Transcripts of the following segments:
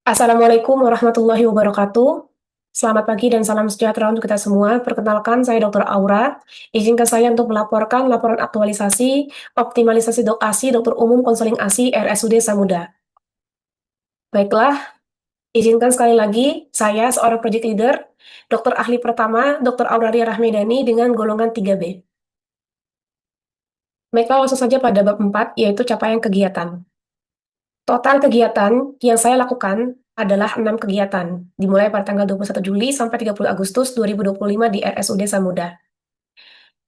Assalamualaikum warahmatullahi wabarakatuh. Selamat pagi dan salam sejahtera untuk kita semua. Perkenalkan, saya Dr. Aura. Izinkan saya untuk melaporkan laporan aktualisasi, optimalisasi dok ASI, Dokter Umum Konseling ASI, RSUD Samuda. Baiklah, izinkan sekali lagi, saya seorang project leader, dokter ahli pertama, Dr. Auraria Rahmedani dengan golongan 3B. Baiklah, langsung saja pada bab 4, yaitu capaian kegiatan. Total kegiatan yang saya lakukan adalah 6 kegiatan, dimulai pada tanggal 21 Juli sampai 30 Agustus 2025 di RSUD Samuda.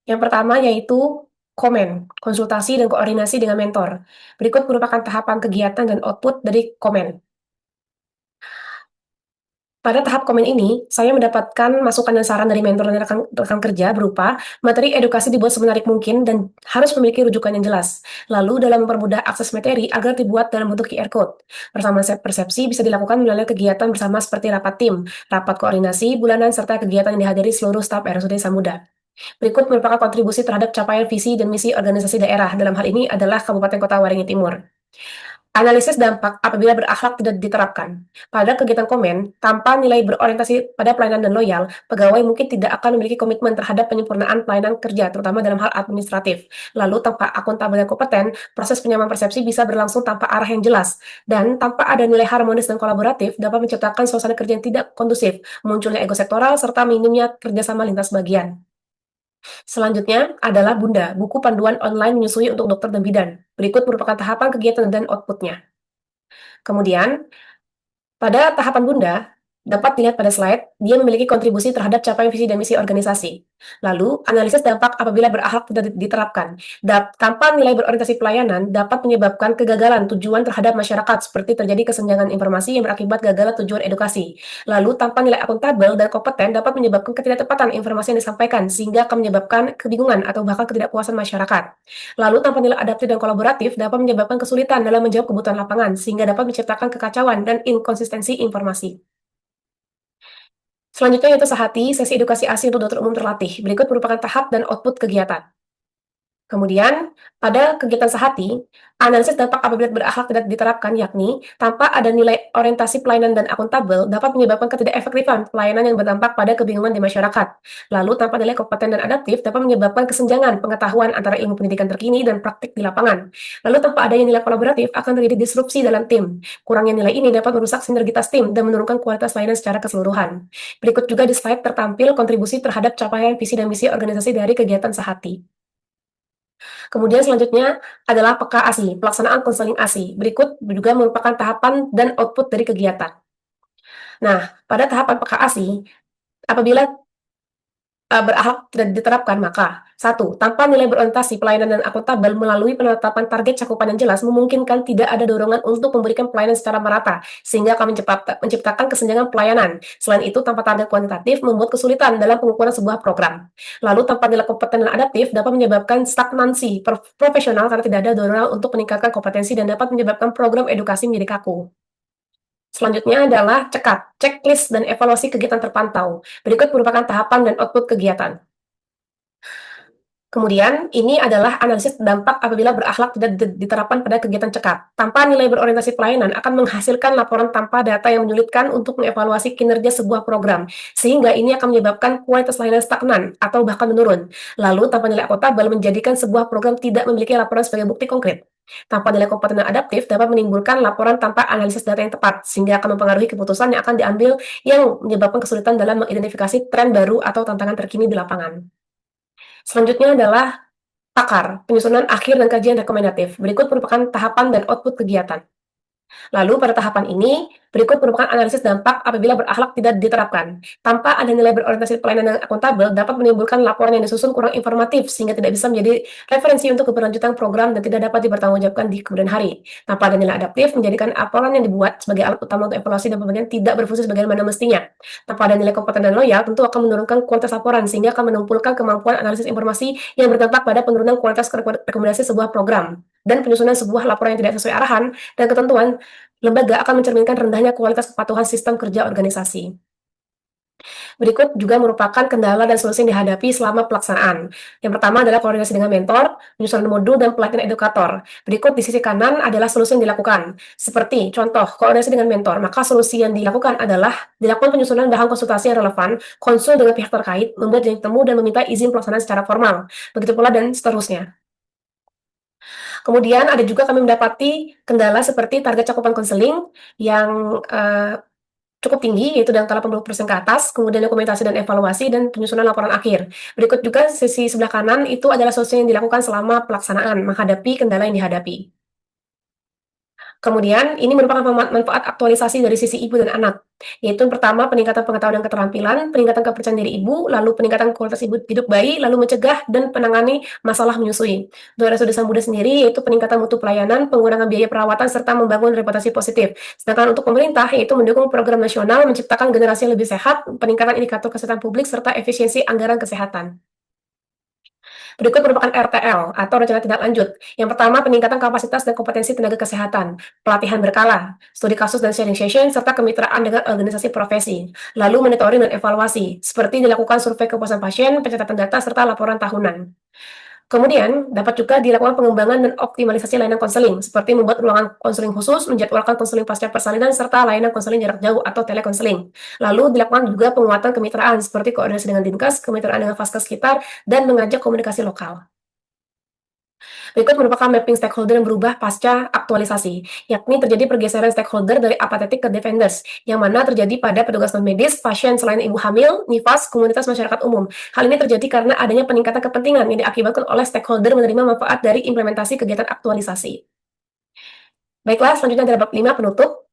Yang pertama yaitu komen, konsultasi dan koordinasi dengan mentor. Berikut merupakan tahapan kegiatan dan output dari komen. Pada tahap komen ini, saya mendapatkan masukan dan saran dari mentor dan rekan kerja berupa materi edukasi dibuat semenarik mungkin dan harus memiliki rujukan yang jelas. Lalu dalam mempermudah akses materi agar dibuat dalam bentuk QR Code. Bersama set persepsi bisa dilakukan melalui kegiatan bersama seperti rapat tim, rapat koordinasi bulanan, serta kegiatan yang dihadiri seluruh staf RSUD Samuda. Berikut merupakan kontribusi terhadap capaian visi dan misi organisasi daerah, dalam hal ini adalah Kabupaten Kota Waringin Timur. Analisis dampak apabila berakhlak tidak diterapkan. Pada kegiatan komen, tanpa nilai berorientasi pada pelayanan dan loyal, pegawai mungkin tidak akan memiliki komitmen terhadap penyempurnaan pelayanan kerja, terutama dalam hal administratif. Lalu, tanpa akuntabel dan kompeten, proses penyamaan persepsi bisa berlangsung tanpa arah yang jelas. Dan tanpa ada nilai harmonis dan kolaboratif, dapat menciptakan suasana kerja yang tidak kondusif, munculnya ego sektoral, serta minimnya kerjasama lintas bagian. Selanjutnya adalah Bunda, buku panduan online menyusui untuk dokter dan bidan. Berikut merupakan tahapan kegiatan dan outputnya. Kemudian, pada tahapan Bunda, dapat dilihat pada slide, dia memiliki kontribusi terhadap capaian visi dan misi organisasi. Lalu, analisis dampak apabila berakhlak tidak diterapkan. Tanpa nilai berorientasi pelayanan, dapat menyebabkan kegagalan tujuan terhadap masyarakat, seperti terjadi kesenjangan informasi yang berakibat gagal tujuan edukasi. Lalu, tanpa nilai akuntabel dan kompeten, dapat menyebabkan ketidaktepatan informasi yang disampaikan, sehingga akan menyebabkan kebingungan atau bahkan ketidakpuasan masyarakat. Lalu, tanpa nilai adaptif dan kolaboratif, dapat menyebabkan kesulitan dalam menjawab kebutuhan lapangan, sehingga dapat menciptakan kekacauan dan inkonsistensi informasi. Selanjutnya yaitu Sehati, sesi edukasi ASI untuk dokter umum terlatih. Berikut merupakan tahap dan output kegiatan. Kemudian, pada kegiatan Sehati, analisis dampak apabila berakhlak tidak diterapkan, yakni tanpa ada nilai orientasi pelayanan dan akuntabel, dapat menyebabkan ketidakefektifan pelayanan yang berdampak pada kebingungan di masyarakat. Lalu, tanpa nilai kompeten dan adaptif, dapat menyebabkan kesenjangan pengetahuan antara ilmu pendidikan terkini dan praktik di lapangan. Lalu, tanpa adanya nilai kolaboratif, akan terjadi disrupsi dalam tim. Kurangnya nilai ini dapat merusak sinergitas tim dan menurunkan kualitas layanan secara keseluruhan. Berikut juga di slide tertampil kontribusi terhadap capaian visi dan misi organisasi dari kegiatan Sehati. Kemudian selanjutnya adalah PK ASI, pelaksanaan konseling ASI. Berikut juga merupakan tahapan dan output dari kegiatan. Nah, pada tahapan PK ASI, apabila berakhlak tidak diterapkan, maka 1. Tanpa nilai berorientasi pelayanan dan akuntabel melalui penetapan target cakupan yang jelas, memungkinkan tidak ada dorongan untuk memberikan pelayanan secara merata, sehingga akan menciptakan kesenjangan pelayanan. Selain itu, tanpa target kuantitatif, membuat kesulitan dalam pengukuran sebuah program. Lalu, tanpa nilai kompeten dan adaptif, dapat menyebabkan stagnansi profesional karena tidak ada dorongan untuk meningkatkan kompetensi dan dapat menyebabkan program edukasi menjadi kaku. Selanjutnya adalah cekat, checklist, dan evaluasi kegiatan terpantau. Berikut merupakan tahapan dan output kegiatan. Kemudian, ini adalah analisis dampak apabila berakhlak tidak diterapkan pada kegiatan cekat. Tanpa nilai berorientasi pelayanan akan menghasilkan laporan tanpa data yang menyulitkan untuk mengevaluasi kinerja sebuah program, sehingga ini akan menyebabkan kualitas layanan stagnan atau bahkan menurun. Lalu, tanpa nilai akuntabel menjadikan sebuah program tidak memiliki laporan sebagai bukti konkret. Tanpa nilai kompeten dan adaptif dapat menimbulkan laporan tanpa analisis data yang tepat, sehingga akan mempengaruhi keputusan yang akan diambil yang menyebabkan kesulitan dalam mengidentifikasi tren baru atau tantangan terkini di lapangan. Selanjutnya adalah takar, penyusunan akhir dan kajian rekomendatif. Berikut merupakan tahapan dan output kegiatan. Lalu pada tahapan ini, berikut merupakan analisis dampak apabila berakhlak tidak diterapkan. Tanpa ada nilai berorientasi pelayanan yang akuntabel, dapat menimbulkan laporan yang disusun kurang informatif, sehingga tidak bisa menjadi referensi untuk keberlanjutan program dan tidak dapat dipertanggungjawabkan di kemudian hari. Tanpa ada nilai adaptif, menjadikan laporan yang dibuat sebagai alat utama untuk evaluasi dan pembandingan tidak berfungsi sebagaimana mestinya. Tanpa ada nilai kompeten dan loyal, tentu akan menurunkan kualitas laporan, sehingga akan menumpulkan kemampuan analisis informasi yang berdampak pada penurunan kualitas rekomendasi sebuah program dan penyusunan sebuah laporan yang tidak sesuai arahan dan ketentuan lembaga akan mencerminkan rendahnya kualitas kepatuhan sistem kerja organisasi. Berikut juga merupakan kendala dan solusi yang dihadapi selama pelaksanaan. Yang pertama adalah koordinasi dengan mentor, penyusunan modul, dan pelatihan edukator. Berikut di sisi kanan adalah solusi yang dilakukan. Seperti contoh, koordinasi dengan mentor, maka solusi yang dilakukan adalah dilakukan penyusunan bahan konsultasi yang relevan, konsul dengan pihak terkait, membuat janji temu, dan meminta izin pelaksanaan secara formal. Begitu pula dan seterusnya. Kemudian ada juga kami mendapati kendala seperti target cakupan konseling yang cukup tinggi, yaitu di antara 80% ke atas, kemudian dokumentasi dan evaluasi, dan penyusunan laporan akhir. Berikut juga sisi sebelah kanan itu adalah solusi yang dilakukan selama pelaksanaan, menghadapi kendala yang dihadapi. Kemudian, ini merupakan manfaat aktualisasi dari sisi ibu dan anak, yaitu pertama peningkatan pengetahuan dan keterampilan, peningkatan kepercayaan diri ibu, lalu peningkatan kualitas hidup bayi, lalu mencegah dan menangani masalah menyusui. Untuk RSUD Sambuda sendiri, yaitu peningkatan mutu pelayanan, pengurangan biaya perawatan, serta membangun reputasi positif. Sedangkan untuk pemerintah, yaitu mendukung program nasional, menciptakan generasi yang lebih sehat, peningkatan indikator kesehatan publik, serta efisiensi anggaran kesehatan. Berikut merupakan RTL atau rencana tindak lanjut. Yang pertama, peningkatan kapasitas dan kompetensi tenaga kesehatan, pelatihan berkala, studi kasus dan sharing session, serta kemitraan dengan organisasi profesi. Lalu monitoring dan evaluasi, seperti dilakukan survei kepuasan pasien, pencatatan data, serta laporan tahunan. Kemudian, dapat juga dilakukan pengembangan dan optimalisasi layanan konseling, seperti membuat ruangan konseling khusus, menjadwalkan konseling pasca persalinan, serta layanan konseling jarak jauh atau telekonseling. Lalu dilakukan juga penguatan kemitraan, seperti koordinasi dengan Dinkes, kemitraan dengan Vaskes sekitar, dan mengajak komunikasi lokal. Berikut merupakan mapping stakeholder yang berubah pasca aktualisasi, yakni terjadi pergeseran stakeholder dari apatetik ke defenders, yang mana terjadi pada petugas non-medis, pasien selain ibu hamil, nifas, komunitas masyarakat umum. Hal ini terjadi karena adanya peningkatan kepentingan yang diakibatkan oleh stakeholder menerima manfaat dari implementasi kegiatan aktualisasi. Baiklah, selanjutnya adalah bab 5 penutup.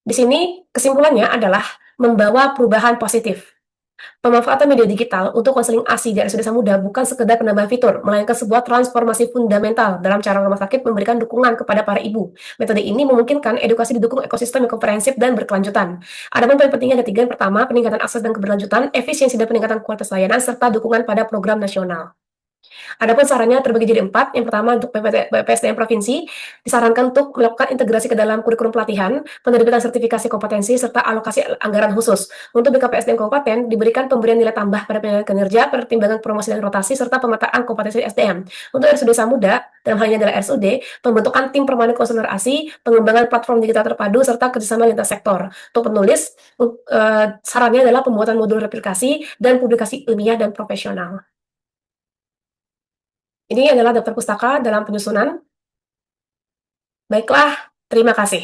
Di sini kesimpulannya adalah membawa perubahan positif. Pemanfaatan media digital untuk konseling ASI di RSUD Samudra bukan sekedar penambahan fitur, melainkan sebuah transformasi fundamental dalam cara rumah sakit memberikan dukungan kepada para ibu. Metode ini memungkinkan edukasi didukung ekosistem yang komprehensif dan berkelanjutan. Adapun poin pentingnya ada tiga. Yang pertama, peningkatan akses dan keberlanjutan, efisiensi dan peningkatan kualitas layanan, serta dukungan pada program nasional. Adapun sarannya terbagi jadi 4. Yang pertama, untuk PPSDM provinsi disarankan untuk melakukan integrasi ke dalam kurikulum pelatihan, penerbitan sertifikasi kompetensi, serta alokasi anggaran khusus. Untuk BKPSDM kabupaten diberikan pemberian nilai tambah pada penilaian kinerja, pertimbangan promosi dan rotasi, serta pemetaan kompetensi SDM. Untuk RSUD Samudra, dalam hal ini adalah RSUD, pembentukan tim permanen konselor ASI, pengembangan platform digital terpadu, serta kerjasama lintas sektor. Untuk penulis, sarannya adalah pembuatan modul replikasi dan publikasi ilmiah dan profesional. Ini adalah daftar pustaka dalam penyusunan. Baiklah, terima kasih.